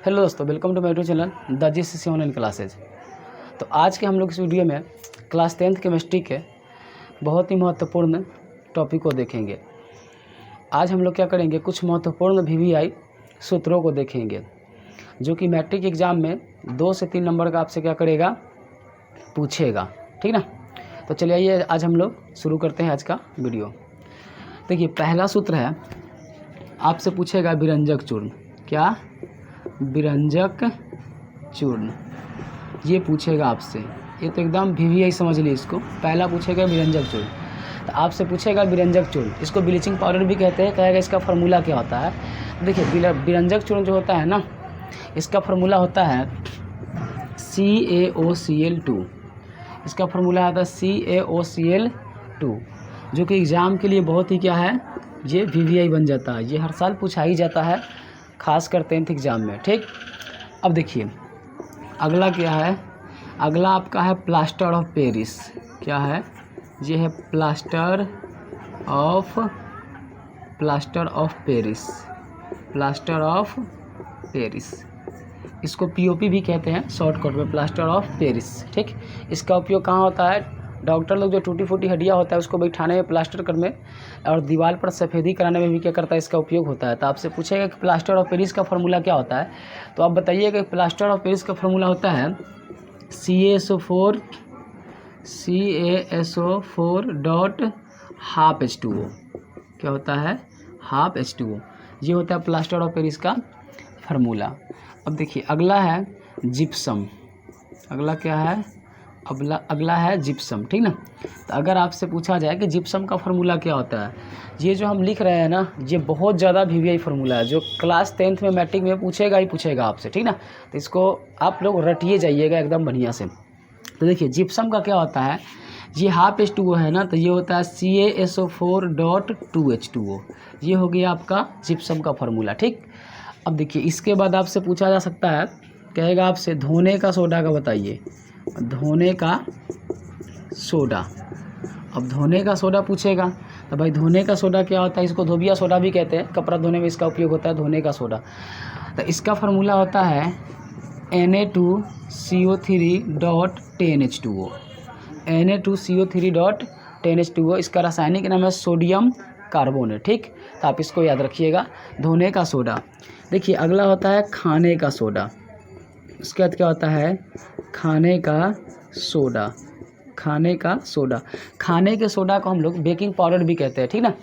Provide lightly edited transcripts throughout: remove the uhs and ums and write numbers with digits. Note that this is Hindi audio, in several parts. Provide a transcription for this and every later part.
हेलो दोस्तों, welcome to my YouTube channel the GCC online classes. तो आज के हम लोग इस वीडियो में क्लास 10th केमिस्ट्री के बहुत ही महत्वपूर्ण टॉपिक को देखेंगे। आज हम लोग क्या करेंगे, कुछ महत्वपूर्ण वीवीआई सूत्रों को देखेंगे जो कि मैट्रिक एग्ज़ाम में 2 से 3 नंबर का आपसे क्या करेगा, पूछेगा। ठीक ना। तो चलिए आइए आज हम लोग शुरू करते हैं आज का वीडियो। देखिए, पहला सूत्र है, आपसे पूछेगा विरंजक चूर्ण। क्या? विरंजक चूर्ण, ये पूछेगा आपसे। ये तो एकदम वीवीआई समझ लीजिए इसको। पहला पूछेगा विरंजक चूर्ण, तो आपसे पूछेगा विरंजक चूर्ण, इसको ब्लीचिंग पाउडर भी कहते हैं। कहेगा इसका फार्मूला क्या होता है। देखिए, विरंजक चूर्ण जो होता है ना, इसका फार्मूला होता है CaOCl2। इसका फार्मूला आता है CaOCl2, जो कि एग्ज़ाम के लिए बहुत ही क्या है, ये वीवीआई बन जाता है। ये हर साल पूछा ही जाता है, खास कर 10th एग्ज़ाम में। ठीक। अब देखिए अगला क्या है, अगला आपका है प्लास्टर ऑफ पेरिस। क्या है? ये है plaster of Paris. Plaster of Paris, इसको पीओपी भी कहते हैं शॉर्टकट में, प्लास्टर ऑफ पेरिस। ठीक। इसका उपयोग कहाँ होता है? डॉक्टर लोग जो टूटी फूटी हड्डियाँ होता है उसको बैठाने में, प्लास्टर करने और दीवार पर सफ़ेदी कराने में भी क्या करता है, इसका उपयोग होता है। तो आपसे पूछेगा कि प्लास्टर ऑफ पेरिस का फार्मूला क्या होता है। तो आप बताइएगा कि प्लास्टर ऑफ पेरिस का फार्मूला होता है CaSO4 डॉट हाफ H2O। क्या होता है? Half H2O। ये होता है प्लास्टर ऑफ पेरिस का फार्मूला। अब देखिए अगला है जिप्सम। अगला क्या है? अगला है जिप्सम। ठीक ना। तो अगर आपसे पूछा जाए कि जिप्सम का फार्मूला क्या होता है, ये जो हम लिख रहे हैं ना, ये बहुत ज़्यादा वीवीआई फार्मूला है, जो क्लास 10th में मैट्रिक में पूछेगा ही पूछेगा आपसे। ठीक ना। तो इसको आप लोग रटिए जाइएगा एकदम बढ़िया से। तो देखिए जिप्सम का क्या होता है, ये हाफ H2O है ना, तो ये होता है CaSO4 डॉट 2H2O। ये हो गया आपका जिप्सम का फार्मूला। ठीक। अब देखिए इसके बाद आपसे पूछा जा सकता है, कहेगा आपसे धोने का सोडा का बताइए। धोने का सोडा, अब धोने का सोडा पूछेगा तो भाई धोने का सोडा क्या होता है, इसको धोबिया सोडा भी कहते हैं, कपड़ा धोने में इसका उपयोग होता है धोने का सोडा। तो इसका फार्मूला होता है Na2CO3 dot 10H2O। Na2CO3 dot 10H2O, इसका रासायनिक नाम है सोडियम कार्बोनेट। ठीक। तो आप इसको याद रखिएगा, धोने का सोडा। देखिए अगला होता है खाने का सोडा। उसके बाद क्या होता है? खाने का सोडा। खाने का सोडा, खाने के सोडा को हम लोग बेकिंग पाउडर भी कहते हैं। ठीक ना।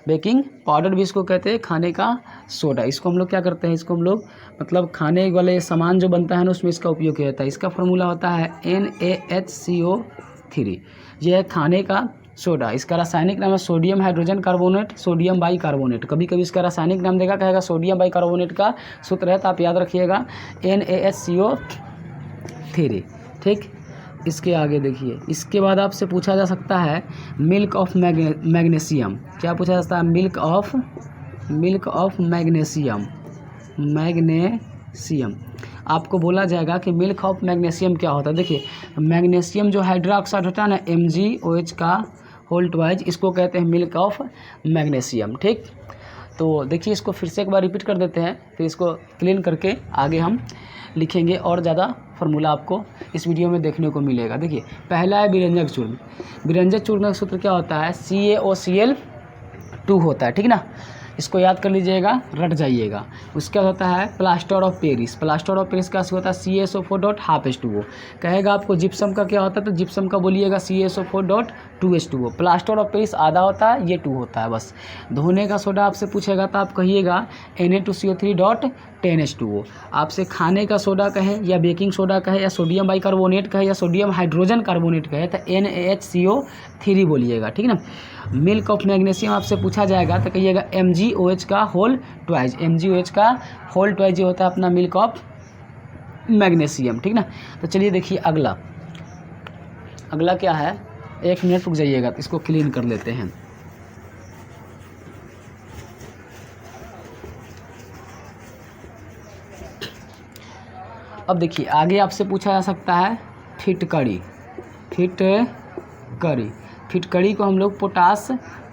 बेकिंग पाउडर भी इसको कहते हैं, खाने का सोडा। इसको हम लोग क्या करते हैं, इसको हम लोग मतलब खाने वाले सामान जो बनता है ना, उसमें इसका उपयोग किया जाता है। इसका फार्मूला होता है NaHCO3। यह है खाने का सोडा। इसका रासायनिक नाम है sodium hydrogen carbonate, sodium by carbonate. कभी कभी इसका रासायनिक नाम देगा, कहेगा सोडियम बाई कार्बोनेट का सूत्र है, तो आप याद रखिएगा NaHCO3। ठीक। इसके आगे देखिए, इसके बाद आपसे पूछा जा सकता है मिल्क ऑफ मैग्नीशियम। क्या पूछा जा सकता है? Milk of magnesium. आपको बोला जाएगा कि मिल्क ऑफ मैग्नीशियम क्या होता है। देखिए मैग्नीशियम जो हाइड्रोक्साइड होता है ना, MgOH का होल ट्वाइज, इसको कहते हैं मिल्क ऑफ मैग्नीशियम। ठीक। तो देखिए इसको फिर से एक बार रिपीट कर देते हैं, फिर इसको क्लीन करके आगे हम लिखेंगे और ज़्यादा फार्मूला आपको इस वीडियो में देखने को मिलेगा। देखिए पहला है विरंजक चूर्ण। विरंजक चूर्ण का सूत्र क्या होता है? CaOCl2 होता है। ठीक ना। इसको याद कर लीजिएगा, रट जाइएगा। उसके बाद होता है plaster of Paris. Plaster of Paris का होता है CaSO4 डॉट हाफ H2O। कहेगा आपको जिप्सम का क्या होता है, तो जिप्सम का बोलिएगा CaSO4 dot 2H2O। Plaster of Paris आधा होता है, ये 2 होता है बस। धोने का सोडा आपसे पूछेगा तो आप कहिएगा Na2CO3 डॉट 10H2O। आपसे खाने का सोडा कहे या बेकिंग सोडा कहे या सोडियम बाई कार्बोनेट कहे या सोडियम हाइड्रोजन कार्बोनेट कहे, तो NaHCO3 बोलिएगा। ठीक ना। मिल्क ऑफ मैग्नीशियम आपसे पूछा जाएगा तो कहिएगा MgOH का होल ट्वाइज। MgOH का होल ट्वाइज ये होता है अपना मिल्क ऑफ मैग्नीशियम। ठीक ना। तो चलिए देखिए अगला क्या है, 1 मिनट रुक जाइएगा, तो इसको क्लीन कर लेते हैं। अब देखिए आगे आपसे पूछा जा सकता है फिटकरी। फिटकरी को हम लोग पोटास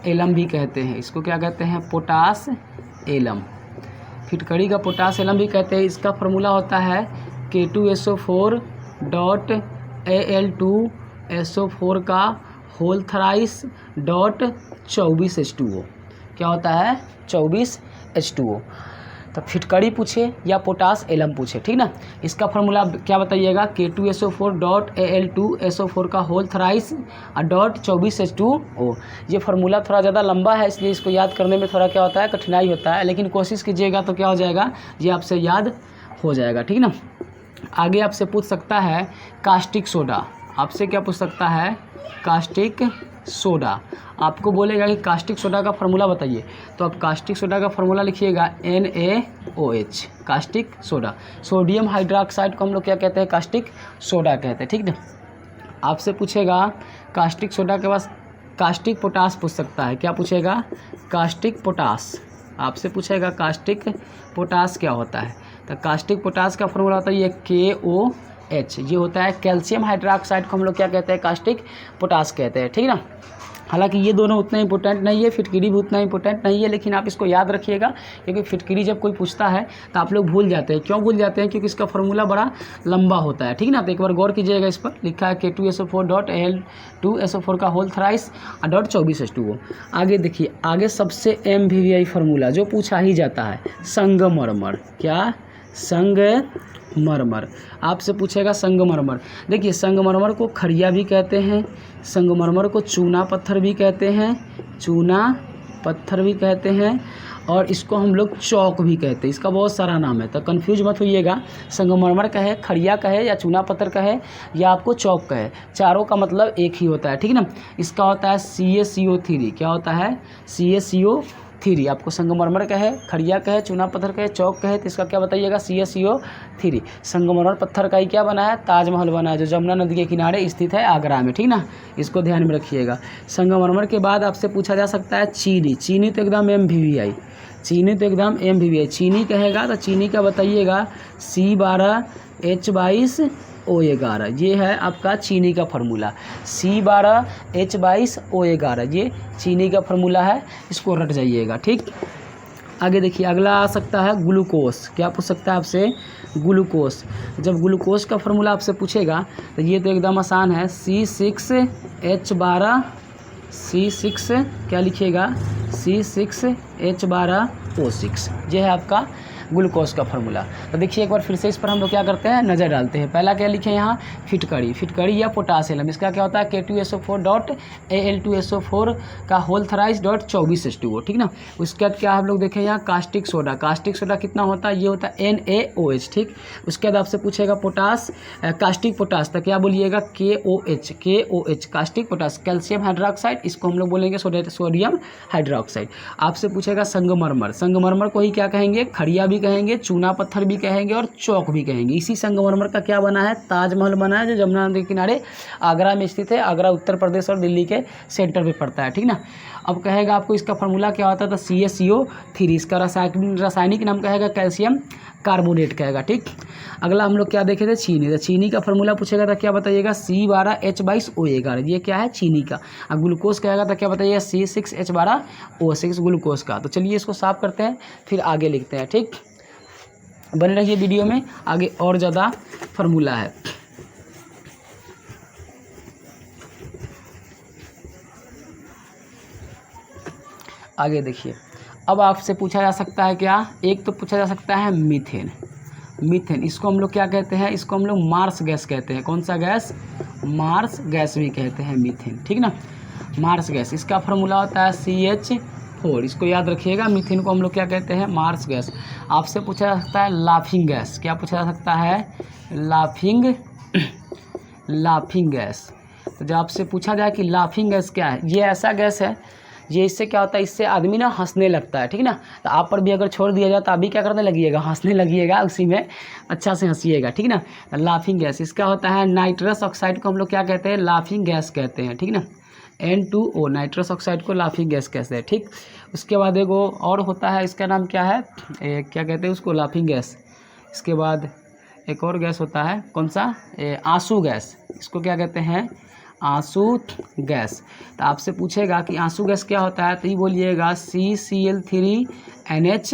एलम भी कहते हैं। इसको क्या कहते हैं? Potash alum. फिटकरी का पोटास एलम भी कहते हैं। इसका फार्मूला होता है K2SO4 डॉट Al2SO4 का होल थराइस डॉट 24 H2O। क्या होता है? 24 H2O। तो फिटकरी पूछे या पोटास एलम पूछे, ठीक ना, इसका फार्मूला क्या बताइएगा? K2SO4 डॉट Al2SO4 का होल थराइस डॉट 24 H2O। ये फार्मूला थोड़ा ज़्यादा लंबा है, इसलिए इसको याद करने में थोड़ा क्या होता है, कठिनाई होता है, लेकिन कोशिश कीजिएगा तो क्या हो जाएगा, ये आपसे याद हो जाएगा, ठीक ना। आगे आपसे पूछ सकता है कास्टिक सोडा। आपसे क्या पूछ सकता है? Caustic soda. आपको बोलेगा कि कास्टिक सोडा का फार्मूला बताइए, तो आप कास्टिक सोडा का फार्मूला लिखिएगा NaOH। Caustic soda, sodium hydroxide को हम लोग क्या कहते हैं? कास्टिक सोडा कहते हैं, ठीक ना। आपसे पूछेगा कास्टिक सोडा के बाद कास्टिक पोटास पूछ सकता है। क्या पूछेगा? Caustic potash. आपसे पूछेगा कास्टिक पोटास क्या होता है, तो कास्टिक पोटास का फार्मूला होता है ये KOH। ये होता है कैल्शियम हाइड्रोक्साइड को हम लोग क्या कहते हैं? कास्टिक पोटास कहते हैं, ठीक ना। हालांकि ये दोनों उतना इंपॉर्टेंट नहीं है, फिटकरी भी उतना इंपॉर्टेंट नहीं है, लेकिन आप इसको याद रखिएगा, क्योंकि फिटकरी जब कोई पूछता है तो आप लोग भूल जाते हैं। क्यों भूल जाते हैं? क्योंकि इसका फार्मूला बड़ा लंबा होता है, ठीक ना। तो एक बार गौर कीजिएगा, इस पर लिखा है K2SO4 डॉट Al2SO4 का होल थराइस डॉट 24 H2O। आगे देखिए, आगे सबसे MVVI फार्मूला जो पूछा ही जाता है, संगमरमर। क्या? संगमरमर। आपसे पूछेगा संगमरमर। देखिए, संगमरमर को खड़िया भी कहते हैं, संगमरमर को चूना पत्थर भी कहते हैं, चूना पत्थर भी कहते हैं, और इसको हम लोग चौक भी कहते हैं। इसका बहुत सारा नाम है, तो कंफ्यूज मत होइएगा। संगमरमर कहे, खड़िया कहे, या चूना पत्थर कहे, या आपको चौक कहे, चारों का मतलब एक ही होता है, ठीक ना। इसका होता है CaCO3। क्या होता है? CaCO3। आपको संगमरमर कहे, खड़िया कहे, चूना पत्थर कहे, चौक कहे, तो इसका क्या बताइएगा? CaCO3। संगमरमर पत्थर का ही क्या बना है? ताजमहल बना है, जो जमुना नदी के किनारे स्थित है आगरा में, ठीक ना। इसको ध्यान में रखिएगा। संगमरमर के बाद आपसे पूछा जा सकता है चीनी। चीनी तो एकदम MVVI। चीनी तो एकदम MVVI। चीनी कहेगा तो चीनी का बताइएगा C12H22O11। ये है आपका चीनी का फार्मूला, C12H22O11। ये चीनी का फार्मूला है, इसको रट जाइएगा, ठीक। आगे देखिए, अगला आ सकता है ग्लूकोस। क्या पूछ सकता है आपसे? ग्लूकोस। जब ग्लूकोस का फार्मूला आपसे पूछेगा तो ये तो एकदम आसान है, C6H12। C6 क्या लिखिएगा? C6H12O6। ये है आपका ग्लूकोज का फार्मूला। तो देखिए एक बार फिर से इस पर हम लोग क्या करते हैं, नज़र डालते हैं। पहला क्या लिखे यहाँ? फिटकरी। फिटकरी या पोटास एलम, इसका क्या होता है? K2SO4 डॉट Al2SO4 का होल थराइस डॉट 24 H2O, ठीक ना। उसके बाद क्या हम लोग देखें यहाँ? Caustic soda. कास्टिक सोडा कितना होता है? ये होता है NaOH, ठीक। उसके बाद आपसे पूछेगा पोटास, कास्टिक पोटास, तो क्या बोलिएगा? KOH। KOH caustic potash, calcium hydroxide, इसको हम लोग बोलेंगे सोडियम हाइड्रोक्साइड। आपसे पूछेगा संगमरमर। संगमरमर को ही क्या कहेंगे? खड़िया भी कहेंगे, चूना पत्थर भी कहेंगे, और चौक भी कहेंगे। इसी संगमरमर का क्या बना है? ताजमहल बना है, जो जमुना नदी के किनारे आगरा में स्थित है। आगरा उत्तर प्रदेश और दिल्ली के सेंटर पे पड़ता है, ठीक ना। अब कहेगा आपको इसका फार्मूला क्या होता है? तो CaCO3। इसका रासायनिक नाम कहेगा कैल्शियम कार्बोनेट कहेगा, ठीक। अगला हम लोग क्या देखे थे? चीनी। तो चीनी का फार्मूला पूछेगा तो क्या बताइएगा? C12H22O11। ये क्या है? चीनी का। और ग्लूकोज कहेगा तो क्या बताइएगा? C6H12O6 ग्लूकोज का। तो चलिए इसको साफ करते हैं, फिर आगे लिखते हैं, ठीक। बने रहिए वीडियो में, आगे और ज़्यादा फार्मूला है। आगे देखिए, अब आपसे पूछा जा सकता है क्या? एक तो पूछा जा सकता है मीथेन। मीथेन, इसको हम लोग क्या कहते हैं? इसको हम लोग मार्स गैस कहते हैं। कौन सा गैस? मार्स गैस भी कहते हैं मीथेन, ठीक ना। मार्स गैस, इसका फार्मूला होता है CH4। इसको याद रखिएगा। मीथेन को हम लोग क्या कहते हैं? Marsh gas. आपसे पूछा जा सकता है लाफिंग गैस। क्या पूछा जा सकता है? Laughing gas. तो जब आपसे पूछा जाए कि लाफिंग गैस क्या है, ये ऐसा गैस है, ये इससे क्या होता है? इससे आदमी ना हंसने लगता है, ठीक ना। तो आप पर भी अगर छोड़ दिया जाए तो आप भी क्या करने लगिएगा? हंसने लगिएगा, उसी में अच्छा से हंसिएगा, ठीक ना। लाफिंग गैस, इसका होता है नाइट्रस ऑक्साइड को हम लोग क्या कहते हैं? लाफिंग गैस कहते हैं, ठीक ना। N2O, नाइट्रस ऑक्साइड को लाफिंग गैस कहते हैं, ठीक। उसके बाद एक और होता है, इसका नाम क्या है? क्या कहते हैं उसको? Laughing gas. इसके बाद एक और गैस होता है, कौन सा? आंसू गैस। इसको क्या कहते हैं? आंसू गैस। तो आपसे पूछेगा कि आंसू गैस क्या होता है, तो ये बोलिएगा CCl3NH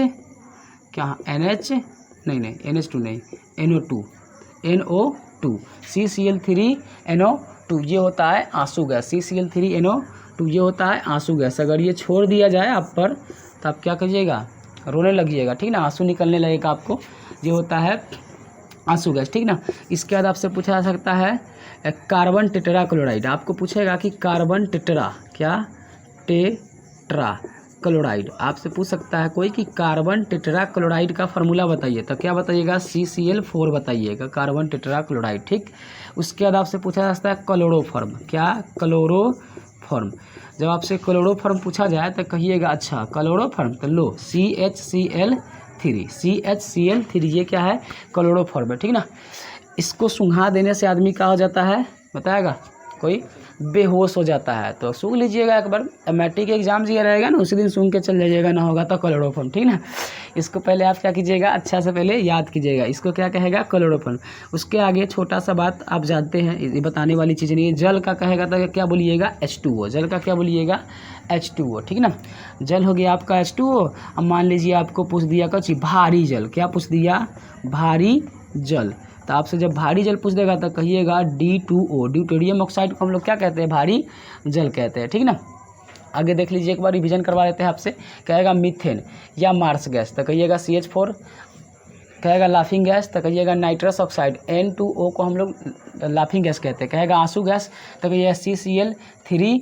क्या NH नहीं NH2 नहीं NO2 CCl3NO2 ये होता है आंसू गैस। CCl3NO2 ये होता है आंसू गैस। अगर ये छोड़ दिया जाए आप पर तो आप क्या करिएगा, रोने लगिएगा, ठीक ना, आंसू निकलने लगेगा आपको। ये होता है आंसू गैस, ठीक ना। इसके बाद आपसे पूछा जा सकता है कार्बन टेट्रा क्लोराइड। आपको पूछेगा कि कार्बन टेट्रा क्या, टेट्रा क्लोराइड आपसे पूछ सकता है कोई कि कार्बन टेट्रा क्लोराइड का फार्मूला बताइए, तो क्या बताइएगा, CCl4 बताइएगा, कार्बन टेट्रा क्लोराइड, ठीक। उसके बाद आपसे पूछा जा सकता है क्लोरोफॉर्म, क्या, क्लोरोफॉर्म। जब आपसे क्लोरोफॉर्म पूछा जाए तो कहिएगा अच्छा क्लोरोफॉर्म, तो लो CHCl3 ये क्या है, क्लोरोफॉर्म है, ठीक ना। इसको सूंघा देने से आदमी क्या हो जाता है बताएगा कोई, बेहोश हो जाता है। तो सूंघ लीजिएगा एक बार, मैट्रिक एग्जाम जी रहेगा ना उसी दिन सूंघ के चल जाइएगा, ना होगा तो क्लोरोफॉर्म, ठीक ना। इसको पहले आप क्या कीजिएगा, अच्छा से पहले याद कीजिएगा, इसको क्या कहेगा, क्लोरोफॉर्म। उसके आगे छोटा सा बात आप जानते हैं, ये बताने वाली चीज़ नहीं है। जल का कहेगा तो क्या बोलिएगा, H2O। जल का क्या बोलिएगा, H2O, ठीक ना। जल हो गया आपका H2O। अब मान लीजिए आपको पूछ दिया कुछ भारी जल, क्या पूछ दिया, भारी जल। तो आपसे जब भारी जल पूछ देगा तो कहिएगा D2O, ड्यूटेरियम ऑक्साइड को हम लोग क्या कहते हैं, भारी जल कहते हैं, ठीक ना। आगे देख लीजिए, एक बार रिवीजन करवा लेते हैं आपसे। कहेगा मीथेन या मार्स गैस तो कहिएगा CH4। कहेगा लाफिंग गैस तो कहिएगा नाइट्रस ऑक्साइड, N2O को हम लोग लाफिंग गैस कहते हैं। कहेगा आंसू गैस तो कहिएगा CCl3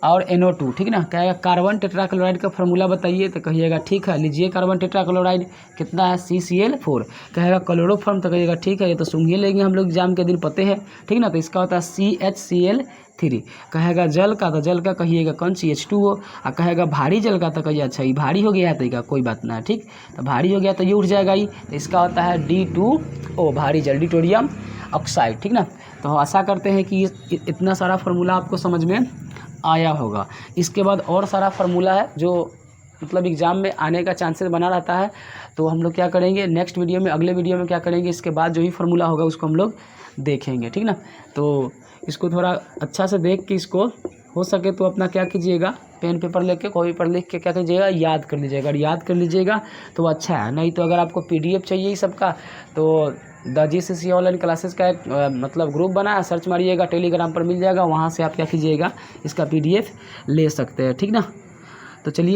और NO2, ठीक ना। कहेगा कार्बन टेट्राक्लोराइड का फार्मूला बताइए तो कहिएगा ठीक है, लीजिए कार्बन टेट्राक्लोराइड कितना है, CCl4। कहेगा क्लोरोफॉर्म तो कहिएगा ठीक है, ये तो सूंघिए लेंगे हम लोग एग्जाम के दिन पते हैं, ठीक ना। तो इसका होता है CHCl3। कहेगा जल का तो जल का कहिएगा कौन, CH2O। और कहेगा भारी जल का तो कहिए अच्छा ये भारी हो गया है तो कोई बात ना है, ठीक। तो भारी हो गया तो ये उठ जाएगा ही, तो इसका होता है D2O, भारी जल, ड्यूटेरियम ऑक्साइड, ठीक ना। तो आशा करते हैं कि इतना सारा फार्मूला आपको समझ में आया होगा। इसके बाद और सारा फार्मूला है जो मतलब एग्ज़ाम में आने का चांसेस बना रहता है। तो हम लोग क्या करेंगे नेक्स्ट वीडियो में, अगले वीडियो में क्या करेंगे, इसके बाद जो ही फार्मूला होगा उसको हम लोग देखेंगे, ठीक ना। तो इसको थोड़ा अच्छा से देख के इसको हो सके तो अपना क्या कीजिएगा, पेन पेपर लेके कोई पर लिख के क्या कीजिएगा, याद कर लीजिएगा। अगर याद कर लीजिएगा तो अच्छा है, नहीं तो अगर आपको PDF चाहिए इस सबका तो द GCC ऑनलाइन क्लासेस का एक मतलब ग्रुप बना है, सर्च मारिएगा, टेलीग्राम पर मिल जाएगा, वहाँ से आप क्या कीजिएगा इसका PDF ले सकते हैं, ठीक ना। तो चलिए।